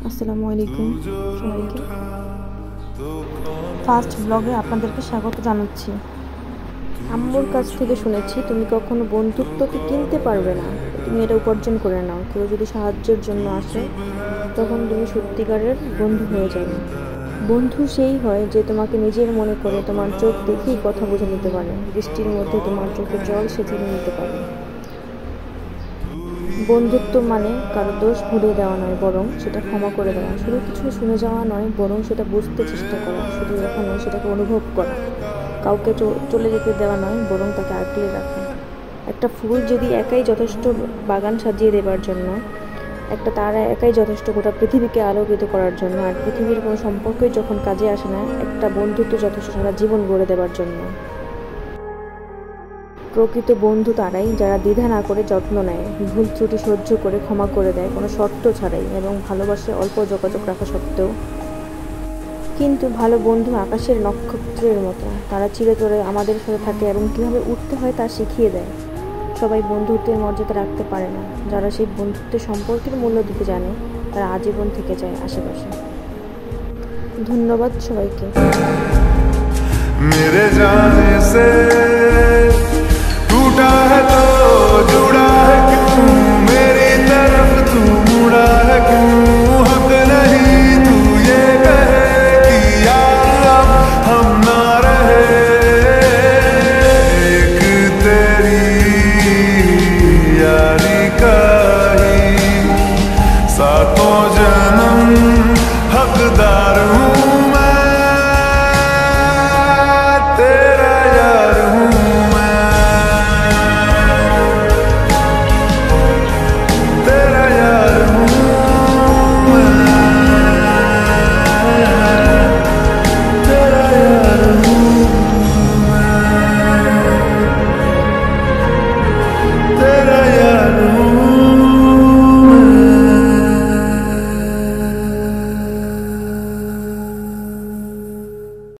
আসসালামু আলাইকুম সবাইকে। ফার্স্ট ব্লগে আপনাদেরকে স্বাগত জানাচ্ছি। আম্মুর কাছ থেকে শুনেছি তুমি কখনো বন্ধুত্বকে কিনতে পারবে না, তুমি এটা উপার্জন করে নাও। কেউ যদি সাহায্যের জন্য আসে তখন তুমি সত্যিকারের বন্ধু হয়ে যাবে। বন্ধু সেই হয় যে তোমাকে নিজের মনে করে, তোমার চোখ দেখেই কথা বুঝে নিতে পারে, বৃষ্টির মধ্যে তোমার চোখের জল সেচে নিতে পারে। বন্ধুত্ব মানে কারো দোষ ভুলিয়ে দেওয়া নয়, বরং সেটা ক্ষমা করে দেওয়া। শুধু কিছু শুনে যাওয়া নয়, বরং সেটা বুঝতে চেষ্টা করা। শুধু দেখা নয়, সেটাকে অনুভব করা। কাউকে চলে যেতে দেওয়া নয়, বরং তাকে আগলে রাখা। একটা ফুল যদি একাই যথেষ্ট বাগান সাজিয়ে দেবার জন্য, একটা তারা একাই যথেষ্ট গোটা পৃথিবীকে আলোকিত করার জন্য, আর পৃথিবীর কোনো সম্পর্কই যখন কাজে আসে না, একটা বন্ধুত্ব যথেষ্ট সারা জীবন গড়ে দেবার জন্য। প্রকৃত বন্ধু তারাই যারা দ্বিধা না করে যত্ন নেয়, ভুল ত্রুটি সহ্য করে ক্ষমা করে দেয় কোনো শর্ত ছাড়াই, এবং ভালোবাসে অল্প যোগাযোগ রাখা সত্ত্বেও। কিন্তু ভালো বন্ধু আকাশের নক্ষত্রের মতো, তারা চিরতরে আমাদের সাথে থাকে এবং কীভাবে উঠতে হয় তা শিখিয়ে দেয়। সবাই বন্ধুত্বের মর্যাদা রাখতে পারে না, যারা সেই বন্ধুত্বের সম্পর্কের মূল্য দিতে জানে তারা আজীবন থেকে যায় আশেপাশে। ধন্যবাদ সবাইকে। मेरे जाने से टूटा है तो जुड़ा है क्यों, मेरी तरफ तू मुड़ा है क्यों। हक नहीं तू ये कहे कि यार अब हम ना रहे। एक तेरी यारी का ही सातों जन्म हकदार हूँ।